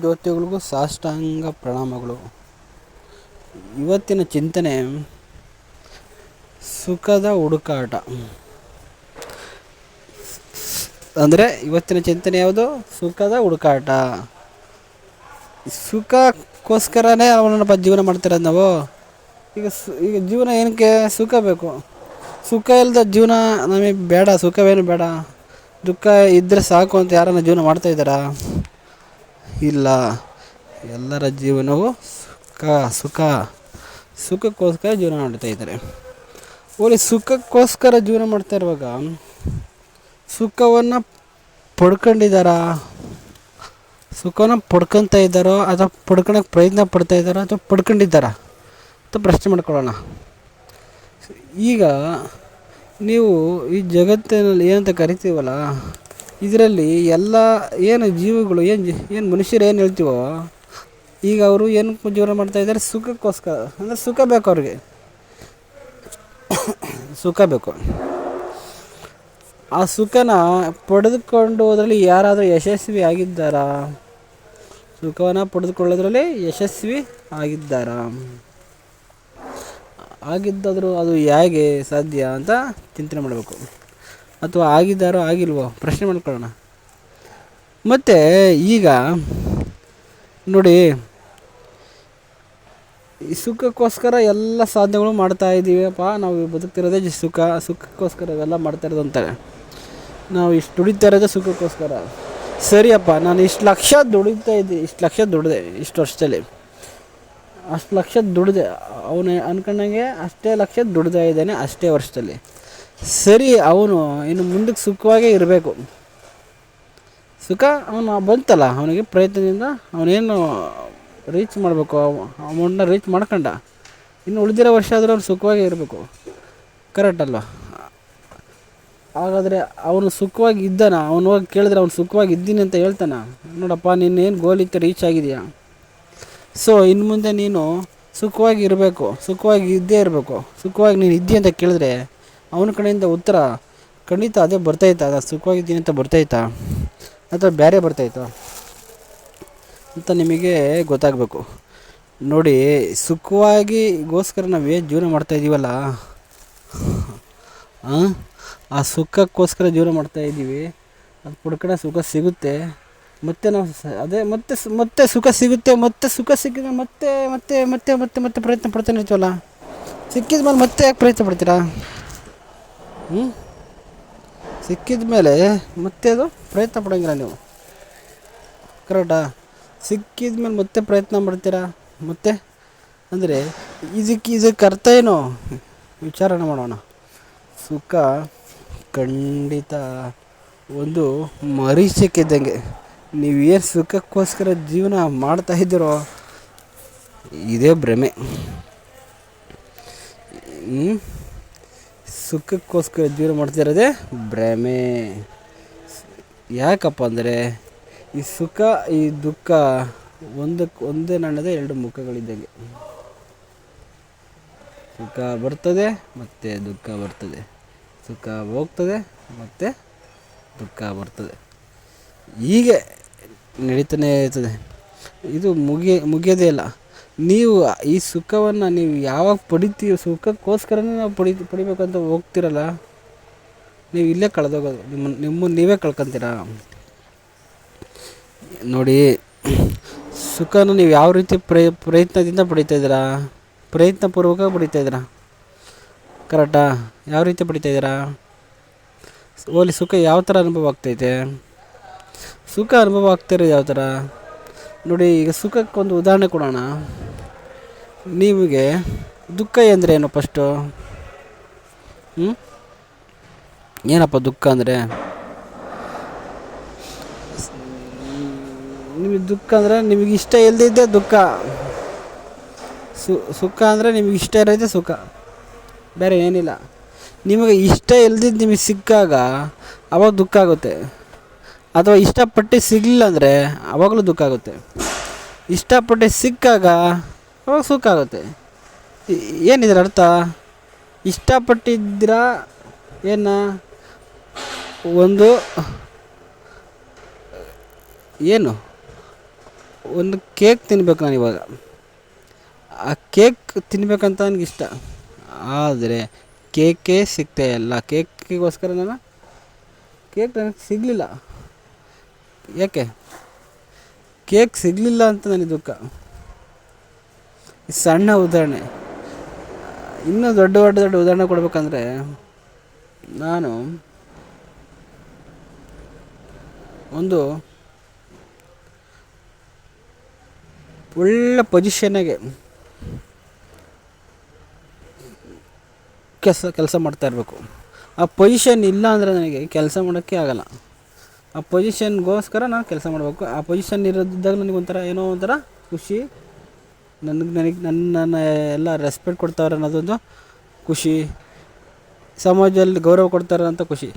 ಜ್ಯೋತಿಗಳಿಗೂ ಸಾಷ್ಟಾಂಗ ಪ್ರಣಾಮಗಳು. ಇವತ್ತಿನ ಚಿಂತನೆ ಸುಖದ ಹುಡುಕಾಟ. ಅಂದರೆ ಇವತ್ತಿನ ಚಿಂತನೆ ಯಾವುದು? ಸುಖದ ಹುಡುಕಾಟ. ಸುಖಕ್ಕೋಸ್ಕರನೇ ಅವನಪ್ಪ ಜೀವನ ಮಾಡ್ತಿರೋದು ನಾವು. ಈಗ ಜೀವನ ಏನಕ್ಕೆ? ಸುಖ ಬೇಕು. ಸುಖ ಇಲ್ಲದ ಜೀವನ ನಮಗೆ ಬೇಡ. ಸುಖವೇನು ಬೇಡ, ದುಃಖ ಇದ್ದರೆ ಸಾಕು ಅಂತ ಯಾರನ್ನ ಜೀವನ ಮಾಡ್ತಾಯಿದ್ದಾರಾ? ಇಲ್ಲ. ಎಲ್ಲರ ಜೀವನವು ಸುಖಕ್ಕೋಸ್ಕರ ಜೀವನ ಮಾಡ್ತಾಯಿದ್ದಾರೆ. ಸುಖಕ್ಕೋಸ್ಕರ ಜೀವನ ಮಾಡ್ತಾ ಇರುವಾಗ ಸುಖವನ್ನು ಪಡ್ಕೊಂಡಿದ್ದಾರಾ? ಸುಖವನ್ನು ಪಡ್ಕೊತಾ ಇದ್ದಾರೋ ಅಥವಾ ಪಡ್ಕೊಳಕ್ಕೆ ಪ್ರಯತ್ನ ಪಡ್ತಾ ಇದ್ದಾರೋ ಅಥವಾ ಪಡ್ಕೊಂಡಿದ್ದಾರಾ ಅಂತ ಪ್ರಶ್ನೆ ಮಾಡ್ಕೊಳ್ಳೋಣ. ಈಗ ನೀವು ಈ ಜಗತ್ತಿನಲ್ಲಿ ಏನಂತ ಕರಿತೀವಲ್ಲ, ಇದರಲ್ಲಿ ಎಲ್ಲ ಏನು ಜೀವಿಗಳು ಏನು ಮನುಷ್ಯರು ಏನು ಹೇಳ್ತೀವೋ, ಈಗ ಅವರು ಏನು ಜೀವನ ಮಾಡ್ತಾಯಿದ್ದಾರೆ? ಸುಖಕ್ಕೋಸ್ಕರ. ಅಂದರೆ ಸುಖ ಬೇಕು ಅವ್ರಿಗೆ, ಸುಖ ಬೇಕು. ಆ ಸುಖನ ಪಡೆದುಕೊಂಡು ಹೋದ್ರಲ್ಲಿ ಯಾರಾದರೂ ಯಶಸ್ವಿ ಆಗಿದ್ದಾರಾ? ಸುಖವನ್ನು ಪಡೆದುಕೊಳ್ಳೋದ್ರಲ್ಲಿ ಯಶಸ್ವಿ ಆಗಿದ್ದಾರಾ? ಆಗಿದ್ದಾದರೂ ಅದು ಹೇಗೆ ಸಾಧ್ಯ ಅಂತ ಚಿಂತನೆ ಮಾಡಬೇಕು. ಅಥವಾ ಆಗಿದ್ದಾರೋ ಆಗಿಲ್ವೋ ಪ್ರಶ್ನೆ ಮಾಡ್ಕೊಳ್ಳೋಣ. ಮತ್ತು ಈಗ ನೋಡಿ, ಈ ಸುಖಕ್ಕೋಸ್ಕರ ಎಲ್ಲ ಸಾಧನೆಗಳು ಮಾಡ್ತಾ ಇದ್ದೀವಪ್ಪ. ನಾವು ಬದುಕ್ತಿರೋದೇ ಸುಖಕ್ಕೋಸ್ಕರ ಇವೆಲ್ಲ ಮಾಡ್ತಾ ಇರೋದು ಅಂತಾರೆ. ನಾವು ಇಷ್ಟು ದುಡಿತಾ ಇರೋದೇ ಸುಖಕ್ಕೋಸ್ಕರ. ಸರಿಯಪ್ಪ, ನಾನು ಇಷ್ಟು ಲಕ್ಷ ದುಡಿತಾ ಇದ್ದೀನಿ, ಇಷ್ಟು ಲಕ್ಷ ದುಡಿದೆ ಇಷ್ಟು ವರ್ಷದಲ್ಲಿ, ಅಷ್ಟು ಲಕ್ಷ ದುಡಿದೆ. ಅವನು ಅಂದ್ಕೊಂಡಂಗೆ ಅಷ್ಟೇ ಲಕ್ಷ ದುಡ್ತಾ ಇದ್ದಾನೆ ಅಷ್ಟೇ ವರ್ಷದಲ್ಲಿ. ಸರಿ, ಅವನು ಇನ್ನು ಮುಂದಕ್ಕೆ ಸುಖವಾಗೇ ಇರಬೇಕು. ಸುಖ ಅವನು ಬಂತಲ್ಲ, ಅವನಿಗೆ ಪ್ರಯತ್ನದಿಂದ ಅವನೇನು ರೀಚ್ ಮಾಡಬೇಕು, ಅಮೌಂಟನ್ನ ರೀಚ್ ಮಾಡ್ಕೊಂಡ. ಇನ್ನು ಉಳಿದಿರೋ ವರ್ಷ ಆದರೂ ಅವ್ನು ಸುಖವಾಗೇ ಇರಬೇಕು. ಕರೆಕ್ಟ್ ಅಲ್ವಾ? ಹಾಗಾದರೆ ಅವನು ಸುಖವಾಗಿ ಇದ್ದಾನ? ಅವನು ಹೋಗಿ ಕೇಳಿದ್ರೆ ಅವ್ನು ಸುಖವಾಗಿ ಇದ್ದೀನಿ ಅಂತ ಹೇಳ್ತಾನ? ನೋಡಪ್ಪ, ನಿನ್ನೇನು ಗೋಲ್ ಇತ್ತು, ರೀಚ್ ಆಗಿದೆಯಾ? ಸೊ ಇನ್ನು ಮುಂದೆ ನೀನು ಸುಖವಾಗಿ ಇರಬೇಕು, ಸುಖವಾಗಿ ಇದ್ದೇ ಇರಬೇಕು. ಸುಖವಾಗಿ ನೀನು ಇದ್ದಿ ಅಂತ ಕೇಳಿದ್ರೆ ಅವನ ಕಡೆಯಿಂದ ಉತ್ತರ ಖಂಡಿತ ಅದೇ ಬರ್ತಾಯಿತ್ತಾ? ನಾನು ಸುಖವಾಗಿದ್ದೀನಿ ಅಂತ ಬರ್ತಾಯಿತ್ತಾ ಅಥವಾ ಬೇರೆ ಬರ್ತಾಯಿತ್ತೋ ಅಂತ ನಿಮಗೆ ಗೊತ್ತಾಗಬೇಕು. ನೋಡಿ, ಸುಖವಾಗಿಗೋಸ್ಕರ ನಾವೇನು ಜೀವನ ಮಾಡ್ತಾಯಿದ್ದೀವಲ್ಲ, ಆ ಸುಖಕ್ಕೋಸ್ಕರ ಜೀವನ ಮಾಡ್ತಾಯಿದ್ದೀವಿ. ಅದು ಪಡ್ಕಡೆ ಸುಖ ಸಿಗುತ್ತೆ. ಮತ್ತು ನಾವು ಅದೇ ಮತ್ತೆ ಸುಖ ಸಿಗುತ್ತೆ. ಮತ್ತೆ ಸುಖ ಸಿಕ್ಕಿದ್ರೆ ಮತ್ತೆ ಮತ್ತೆ ಮತ್ತೆ ಮತ್ತೆ ಮತ್ತೆ ಪ್ರಯತ್ನ ಪಡ್ತಾನೆ ಇರ್ತೀವಲ್ಲ. ಸಿಕ್ಕಿದ ಮೇಲೆ ಮತ್ತೆ ಯಾಕೆ ಪ್ರಯತ್ನ ಪಡ್ತೀರಾ? ಸಿಕ್ಕಿದ ಮೇಲೆ ಮತ್ತೆ ಅದು ಪ್ರಯತ್ನ ಪಡೋಂಗಿಲ್ಲ ನೀವು. ಕರೆಕ್ಟಾ? ಸಿಕ್ಕಿದ ಮೇಲೆ ಮತ್ತೆ ಪ್ರಯತ್ನ ಮಾಡ್ತೀರಾ. ಮತ್ತೆ ಅಂದರೆ ಇದಕ್ಕೆ ಅರ್ಥ ಏನು? ವಿಚಾರಣೆ ಮಾಡೋಣ. ಸುಖ ಖಂಡಿತ ಒಂದು ಮರೀಚಿಕೆ ಇದ್ದಂಗೆ. ನೀವೇನು ಸುಖಕ್ಕೋಸ್ಕರ ಜೀವನ ಮಾಡ್ತಾಯಿದ್ದೀರೋ ಇದೇ ಭ್ರಮೆ. ಸುಖಕ್ಕೋಸ್ಕರ ಜೀವನ ಮಾಡ್ತಿರೋದೇ ಭ್ರಮೆ. ಯಾಕಪ್ಪ ಅಂದರೆ ಈ ಸುಖ ಈ ದುಃಖ ಒಂದೇ ನಾಣ್ಯದ ಎರಡು ಮುಖಗಳಿದ್ದಂಗೆ. ಸುಖ ಬರ್ತದೆ ಮತ್ತು ದುಃಖ ಬರ್ತದೆ. ಸುಖ ಹೋಗ್ತದೆ ಮತ್ತು ದುಃಖ ಬರ್ತದೆ. ಹೀಗೆ ನಡೀತಾನೇ ಇರ್ತದೆ. ಇದು ಮುಗಿಯೋದೇ ಇಲ್ಲ. ನೀವು ಈ ಸುಖವನ್ನು ನೀವು ಯಾವಾಗ ಪಡಿತೀವಿ, ಸುಖಕ್ಕೋಸ್ಕರನೇ ನಾವು ಪಡಿಬೇಕಂತ ಹೋಗ್ತಿರಲ್ಲ, ನೀವು ಇಲ್ಲೇ ಕಳೆದೋಗೋದು. ನಿಮ್ಮನ್ನು ನೀವೇ ಕಳ್ಕೊತೀರ. ನೋಡಿ, ಸುಖನ ನೀವು ಯಾವ ರೀತಿ ಪ್ರಯತ್ನದಿಂದ ಪಡಿತಾಯಿದ್ದೀರಾ? ಪ್ರಯತ್ನಪೂರ್ವಕ ಪಡಿತಾಯಿದ್ದೀರಾ. ಕರೆಕ್ಟಾ? ಯಾವ ರೀತಿ ಪಡಿತಾಯಿದ್ದೀರಾ? ಓಲಿ ಸುಖ ಯಾವ ಥರ ಅನುಭವ ಆಗ್ತೈತೆ? ಸುಖ ಅನುಭವ ಆಗ್ತಿರೋದು ಯಾವ ಥರ? ನೋಡಿ, ಈಗ ಸುಖಕ್ಕೊಂದು ಉದಾಹರಣೆ ಕೊಡೋಣ. ನಿಮಗೆ ದುಃಖ ಅಂದರೆ ಏನು? ಫಸ್ಟು ಏನಪ್ಪ ದುಃಖ ಅಂದರೆ? ನಿಮಗೆ ದುಃಖ ಅಂದರೆ ನಿಮಗೆ ಇಷ್ಟ ಇಲ್ಲದಿದ್ದೇ ದುಃಖ. ಸುಖ ಅಂದರೆ ನಿಮಗೆ ಇಷ್ಟ ಇರೋದೇ ಸುಖ, ಬೇರೆ ಏನಿಲ್ಲ. ನಿಮಗೆ ಇಷ್ಟ ಇಲ್ದಿದ್ದು ನಿಮಗೆ ಸಿಕ್ಕಾಗ ಅವಾಗ ದುಃಖ ಆಗುತ್ತೆ. ಅಥವಾ ಇಷ್ಟಪಟ್ಟು ಸಿಗಲಿಲ್ಲ ಅಂದರೆ ಆವಾಗಲೂ ದುಃಖ ಆಗುತ್ತೆ. ಇಷ್ಟಪಟ್ಟು ಸಿಕ್ಕಾಗ ಅವಾಗ ಸುಖ ಆಗುತ್ತೆ. ಏನಿದ್ರ ಅರ್ಥ? ಇಷ್ಟಪಟ್ಟಿದ್ದೀರಾ ಏನು? ಒಂದು ಏನು ಒಂದು ಕೇಕ್ ತಿನ್ಬೇಕು ನಾನು ಇವಾಗ. ಆ ಕೇಕ್ ತಿನ್ಬೇಕಂತ ನನಗಿಷ್ಟ. ಆದರೆ ಕೇಕೇ ಸಿಗ್ತಾಯಿಲ್ಲ. ಕೇಕಿಗೋಸ್ಕರ ಕೇಕ್ ನನಗೆ ಸಿಗಲಿಲ್ಲ. ಯಾಕೆ ಕೇಕ್ ಸಿಗಲಿಲ್ಲ ಅಂತ ನನಗೆ ದುಃಖ. ಸಣ್ಣ ಉದಾಹರಣೆ. ಇನ್ನೂ ದೊಡ್ಡ ಉದಾಹರಣೆ ಕೊಡ್ಬೇಕಂದ್ರೆ, ನಾನು ಒಂದು ಒಳ್ಳೆ ಪೊಸಿಷನ್ನಾಗೆ ಕೆಲಸ ಮಾಡ್ತಾಯಿರ್ಬೇಕು. ಆ ಪೊಸಿಷನ್ ಇಲ್ಲ ಅಂದರೆ ನನಗೆ ಕೆಲಸ ಮಾಡೋಕ್ಕೆ ಆಗಲ್ಲ. ಆ ಪೊಸಿಷನ್ಗೋಸ್ಕರ ನಾನು ಕೆಲಸ ಮಾಡಬೇಕು. ಆ ಪೊಸಿಷನ್ ಇರೋದಿದ್ದಾಗ ನನಗೊಂಥರ ಏನೋ ಒಂಥರ ಖುಷಿ. ನನಗೆ ನನ್ನ ಎಲ್ಲ ರೆಸ್ಪೆಕ್ಟ್ ಕೊಡ್ತಾರೆ ಅನ್ನೋದೊಂದು ಖುಷಿ, ಸಮಾಜದಲ್ಲಿ ಗೌರವ ಕೊಡ್ತಾರೆ ಅಂತ ಖುಷಿ.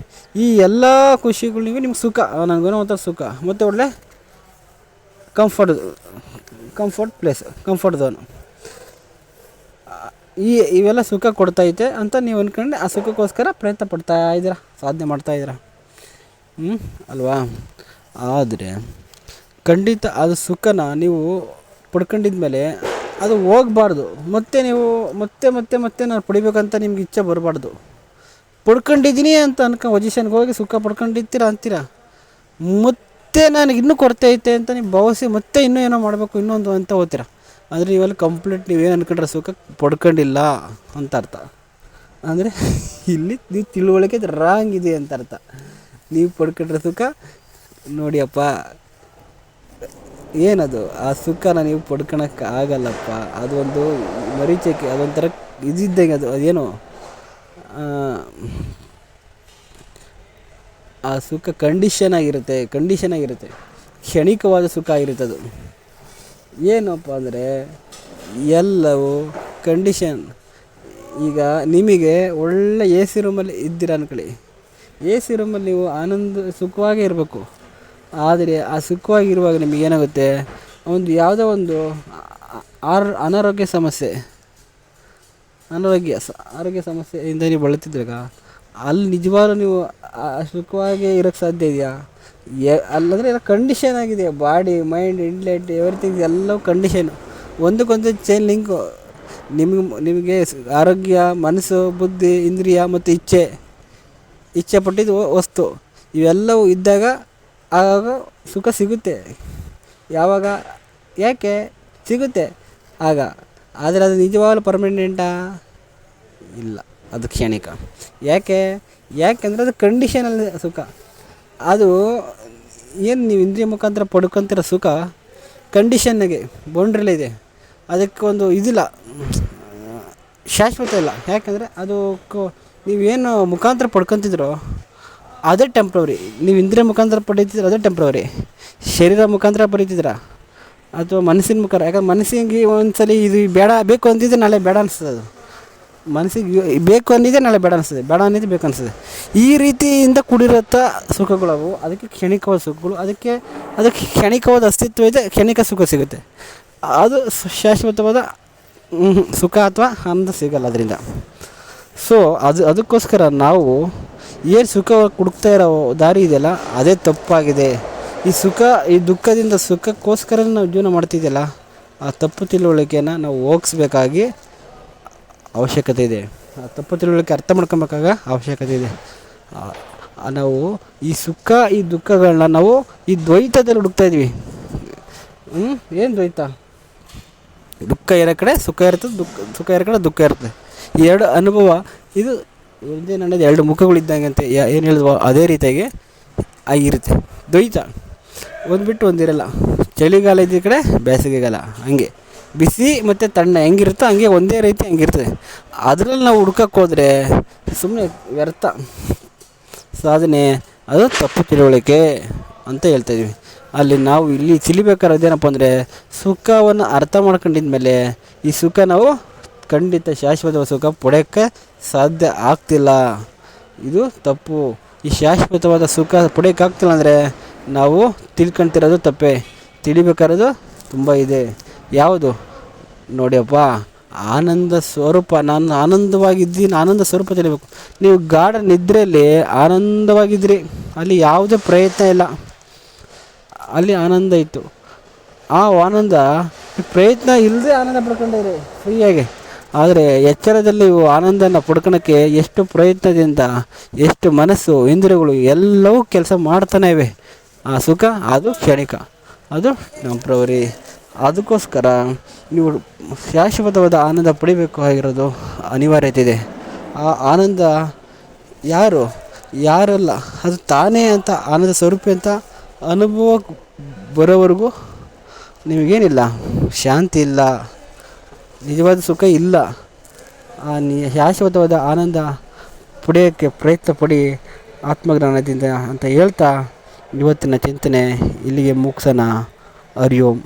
ಈ ಎಲ್ಲ ಖುಷಿಗಳಿಗೆ ನಿಮ್ಗೆ ಸುಖ, ನನಗೇನೋ ಒಂಥರ ಸುಖ. ಮತ್ತು ಒಳ್ಳೆ ಕಂಫರ್ಟ್ ಪ್ಲೇಸ್, ಕಂಫರ್ಟ್ ಝೋನು. ಇವೆಲ್ಲ ಸುಖ ಕೊಡ್ತೈತೆ ಅಂತ ನೀವು ಅಂದ್ಕೊಂಡು ಆ ಸುಖಕ್ಕೋಸ್ಕರ ಪ್ರಯತ್ನ ಪಡ್ತಾಯಿದ್ದೀರ, ಸಾಧನೆ ಮಾಡ್ತಾಯಿದ್ದೀರ, ಅಲ್ವಾ? ಆದರೆ ಖಂಡಿತ ಅದು ಸುಖನ ನೀವು ಪಡ್ಕೊಂಡಿದ್ಮೇಲೆ ಅದು ಹೋಗಬಾರ್ದು. ಮತ್ತು ನೀವು ಮತ್ತೆ ನಾನು ಪಡಿಬೇಕಂತ ನಿಮ್ಗೆ ಇಚ್ಛೆ ಬರಬಾರ್ದು. ಪಡ್ಕೊಂಡಿದ್ದೀನಿ ಅಂತ ಪೊಸಿಷನ್ಗೆ ಹೋಗಿ ಸುಖ ಪಡ್ಕೊಂಡಿರ್ತೀರ ಅಂತೀರ, ಮತ್ತೆ ನನಗೆ ಇನ್ನೂ ಕೊರತೆ ಐತೆ ಅಂತ ನೀವು ಭಾವಿಸಿ ಮತ್ತೆ ಇನ್ನೂ ಏನೋ ಮಾಡಬೇಕು ಇನ್ನೊಂದು ಅಂತ ಹೋಗ್ತೀರ. ಆದರೆ ನೀವೆಲ್ಲ ಕಂಪ್ಲೀಟ್ ನೀವೇನು ಅಂದ್ಕೊಂಡ್ರೆ ಸುಖ ಪಡ್ಕೊಂಡಿಲ್ಲ ಅಂತ ಅರ್ಥ. ಅಂದರೆ ಇಲ್ಲಿ ನೀವು ತಿಳುವಳಿಕೆ ರಾಂಗ್ ಇದೆ ಅಂತ ಅರ್ಥ. ನೀವು ಪಡ್ಕೊಂಡ್ರೆ ಸುಖ ನೋಡಿಯಪ್ಪ, ಏನದು ಆ ಸುಖನ ನೀವು ಪಡ್ಕೊಳಕ್ಕೆ ಆಗಲ್ಲಪ್ಪ. ಅದು ಒಂದು ಮರೀಚಿಕೆ, ಅದೊಂಥರ ಇದ್ದಂಗೆ. ಅದೇನು ಆ ಸುಖ ಕಂಡೀಷನ್ ಆಗಿರುತ್ತೆ, ಕ್ಷಣಿಕವಾದ ಸುಖ ಆಗಿರುತ್ತೆ. ಅದು ಏನಪ್ಪ ಅಂದರೆ ಎಲ್ಲವೂ ಕಂಡೀಷನ್. ಈಗ ನಿಮಗೆ ಒಳ್ಳೆ ಎ ಸಿ ರೂಮಲ್ಲಿ ಇದ್ದೀರ ಅಂದ್ಕೊಳ್ಳಿ. ಎ ಸಿ ರೂಮಲ್ಲಿ ನೀವು ಸುಖವಾಗೇ ಇರಬೇಕು. ಆದರೆ ಆ ಸುಖವಾಗಿರುವಾಗ ನಿಮಗೇನಾಗುತ್ತೆ, ಯಾವುದೋ ಒಂದು ಆರೋಗ್ಯ ಸಮಸ್ಯೆಯಿಂದ ನೀವು ಬಳಲ್ತಿದ್ದಾಗ ಅಲ್ಲಿ ನಿಜವಾಗ್ಲೂ ನೀವು ಸುಖವಾಗಿ ಇರೋಕ್ಕೆ ಸಾಧ್ಯ ಇದೆಯಾ? ಅಲ್ಲಂದರೆ ಎಲ್ಲ ಕಂಡೀಷನ್ ಆಗಿದೆ. ಬಾಡಿ, ಮೈಂಡ್, ಇಂಟೆಲೆಕ್ಟ್, ಎವ್ರಿಥಿಂಗ್ ಎಲ್ಲವೂ ಕಂಡೀಷನು. ಒಂದಕ್ಕೊಂದು ಚೈನ್ ಲಿಂಕು. ನಿಮಗೆ ಆರೋಗ್ಯ, ಮನಸ್ಸು, ಬುದ್ಧಿ, ಇಂದ್ರಿಯ ಮತ್ತು ಇಚ್ಛೆ ಪಟ್ಟಿದ್ದು ವಸ್ತು ಇವೆಲ್ಲವೂ ಇದ್ದಾಗ ಆಗ ಸುಖ ಸಿಗುತ್ತೆ. ಯಾವಾಗ? ಯಾಕೆ ಸಿಗುತ್ತೆ ಆಗ. ಆದರೆ ಅದು ನಿಜವಾಗಲೂ ಪರ್ಮನೆಂಟಾ? ಇಲ್ಲ, ಅದು ಕ್ಷಣಿಕ. ಯಾಕೆಂದರೆ ಅದು ಕಂಡೀಷನಲ್ಲಿ ಸುಖ. ಅದು ಏನು ನೀವು ಇಂದ್ರಿಯ ಮುಖಾಂತರ ಪಡ್ಕೊತಿರೋ ಸುಖ ಕಂಡೀಷನ್ನಾಗೆ ಬೌಂಡ್ರಿಲೇ ಇದೆ. ಅದಕ್ಕೆ ಒಂದು ಇದಿಲ್ಲ, ಶಾಶ್ವತ ಇಲ್ಲ. ಯಾಕೆಂದರೆ ಅದು ನೀವೇನು ಮುಖಾಂತರ ಪಡ್ಕೊತಿದ್ರೋ ಅದೇ ಟೆಂಪ್ರವರಿ. ನೀವು ಇಂದ್ರಿಯ ಮುಖಾಂತರ ಪಡೀತಿದ್ರೆ ಅದೇ ಟೆಂಪ್ರವರಿ. ಶರೀರ ಮುಖಾಂತರ ಪಡೀತಿದ್ರ ಅಥವಾ ಮನಸ್ಸಿನ ಮುಖಾಂತರ. ಯಾಕಂದ್ರೆ ಮನಸ್ಸಿಗೆ ಒಂದ್ಸಲಿ ಇದು ಬೇಕು ಅಂತಿದ್ರೆ ನಾಳೆ ಬೇಡ ಅನಿಸ್ತದೆ. ಅದು ಮನಸ್ಸಿಗೆ ಬೇಕು ಅಂದಿದ್ದೆ ನಾಳೆ ಬೇಡ ಅನಿಸ್ತದೆ, ಬೇಡ ಅಂದಿದ್ದು ಬೇಕು ಅನಿಸ್ತದೆ. ಈ ರೀತಿಯಿಂದ ಕೂಡಿರುತ್ತ ಸುಖಗಳವು. ಅದಕ್ಕೆ ಕ್ಷಣಿಕವಾದ ಸುಖಗಳು. ಅದಕ್ಕೆ ಕ್ಷಣಿಕವಾದ ಅಸ್ತಿತ್ವ ಇದೆ, ಕ್ಷಣಿಕ ಸುಖ ಸಿಗುತ್ತೆ. ಅದು ಶಾಶ್ವತವಾದ ಸುಖ ಅಥವಾ ಆನಂದ ಸಿಗಲ್ಲ ಅದರಿಂದ. ಸೊ ಅದಕ್ಕೋಸ್ಕರ ನಾವು ಏನು ಸುಖ ಹುಡುಕ್ತಾ ಇರೋ ದಾರಿ ಇದೆಯಲ್ಲ ಅದೇ ತಪ್ಪಾಗಿದೆ. ಈ ದುಃಖದಿಂದ ಸುಖಕ್ಕೋಸ್ಕರ ನಾವು ಜೀವನ ಮಾಡ್ತಿದ್ದೆಯಲ್ಲ, ಆ ತಪ್ಪು ತಿಳುವಳಿಕೆಯನ್ನು ನಾವು ಹೋಗಿಸ್ಬೇಕಾಗಿ ಅವಶ್ಯಕತೆ ಇದೆ. ಆ ತಪ್ಪು ತಿಳುವಳಿಕೆ ಅರ್ಥ ಮಾಡ್ಕೊಬೇಕಾಗ ಅವಶ್ಯಕತೆ ಇದೆ. ನಾವು ಈ ಸುಖ ಈ ದುಃಖಗಳನ್ನ ನಾವು ಈ ದ್ವೈತದಲ್ಲಿ ಹುಡುಕ್ತಾಯಿದ್ವಿ. ಏನು ದ್ವೈತ? ದುಃಖ ಇರೋ ಕಡೆ ಸುಖ ಇರ್ತದೆ, ಸುಖ ಇರೋ ಕಡೆ ದುಃಖ ಇರ್ತದೆ. ಈ ಎರಡು ಅನುಭವ ಇದು ಒಂದೇ ನಡೆದ ಎರಡು ಮುಖಗಳಿದ್ದಂಗೆ ಅಂತ ಏನು ಹೇಳಿದ್ವೋ ಅದೇ ರೀತಿಯಾಗಿ ಆಗಿರುತ್ತೆ ದ್ವೈತ. ಒಂದು ಬಿಟ್ಟು ಒಂದಿರಲ್ಲ. ಚಳಿಗಾಲ ಇದ್ದ ಕಡೆ ಬೇಸಿಗೆಗಾಲ, ಹಂಗೆ ಬಿಸಿ ಮತ್ತು ತಣ್ಣ ಹೆಂಗಿರುತ್ತೋ ಹಂಗೆ ಒಂದೇ ರೀತಿ ಹಂಗಿರ್ತದೆ. ಅದರಲ್ಲಿ ನಾವು ಹುಡ್ಕಕ್ಕೆ ಹೋದರೆ ಸುಮ್ಮನೆ ವ್ಯರ್ಥ ಸಾಧನೆ. ಅದು ತಪ್ಪು ತಿಳುವಳಿಕೆ ಅಂತ ಹೇಳ್ತಾಯಿದ್ವಿ. ಅಲ್ಲಿ ನಾವು ಇಲ್ಲಿ ತಿಳಿಬೇಕಾರೋದೇನಪ್ಪ ಅಂದರೆ ಸುಖವನ್ನು ಅರ್ಥ ಮಾಡ್ಕೊಂಡಿದ್ಮೇಲೆ ಈ ಸುಖ ನಾವು ಖಂಡಿತ ಶಾಶ್ವತವಾದ ಸುಖ ಪಡೆಯೋಕ್ಕೆ ಸಾಧ್ಯ ಆಗ್ತಿಲ್ಲ. ಇದು ತಪ್ಪು. ಈ ಶಾಶ್ವತವಾದ ಸುಖ ಪಡೆಯೋಕ್ಕಾಗ್ತಿಲ್ಲ ಅಂದರೆ ನಾವು ತಿಳ್ಕೊತಿರೋದು ತಪ್ಪೇ. ತಿಳಿಬೇಕಾರೋದು ತುಂಬ ಇದೆ. ಯಾವುದು ನೋಡಿಯಪ್ಪ, ಆನಂದ ಸ್ವರೂಪ. ನಾನು ಆನಂದವಾಗಿದ್ದೀನಿ, ಆನಂದ ಸ್ವರೂಪ ತಿಳಿಬೇಕು. ನೀವು ಗಾಢ ನಿದ್ರೆಯಲ್ಲಿ ಆನಂದವಾಗಿದ್ರಿ, ಅಲ್ಲಿ ಯಾವುದೇ ಪ್ರಯತ್ನ ಇಲ್ಲ, ಅಲ್ಲಿ ಆನಂದ ಇತ್ತು. ಆ ಆನಂದ ಪ್ರಯತ್ನ ಇಲ್ಲದೆ ಆನಂದ ಪಡ್ಕೊಂಡಿರಿ ಫ್ರೀಯಾಗಿ. ಆದರೆ ಎಚ್ಚರದಲ್ಲಿ ಇವು ಆನಂದನ ಪಡ್ಕೊಳಕ್ಕೆ ಎಷ್ಟು ಪ್ರಯತ್ನದಿಂದ, ಎಷ್ಟು ಮನಸ್ಸು ಇಂದ್ರಿಯಗಳು ಎಲ್ಲವೂ ಕೆಲಸ ಮಾಡ್ತಾನೆ ಇವೆ. ಆ ಸುಖ ಅದು ಕ್ಷಣಿಕ, ಅದು ಟೆಂಪ್ರವರಿ. ಅದಕ್ಕೋಸ್ಕರ ನೀವು ಶಾಶ್ವತವಾದ ಆನಂದ ಪಡಿಬೇಕು ಆಗಿರೋದು ಅನಿವಾರ್ಯತೆ ಇದೆ. ಆ ಆನಂದ ಯಾರಲ್ಲ, ಅದು ತಾನೇ ಅಂತ ಆನಂದ ಸ್ವರೂಪಿ ಅಂತ ಅನುಭವ ಬರೋವರೆಗೂ ನಿಮಗೇನಿಲ್ಲ, ಶಾಂತಿ ಇಲ್ಲ, ನಿಜವಾದ ಸುಖ ಇಲ್ಲ. ಆ ಶಾಶ್ವತವಾದ ಆನಂದ ಪಡೆಯೋಕ್ಕೆ ಪ್ರಯತ್ನ ಪಡಿ ಆತ್ಮಜ್ಞಾನದಿಂದ ಅಂತ ಹೇಳ್ತಾ ಇವತ್ತಿನ ಚಿಂತನೆ ಇಲ್ಲಿಗೆ ಮುಗಿಸೋಣ. ಹರಿ ಓಂ.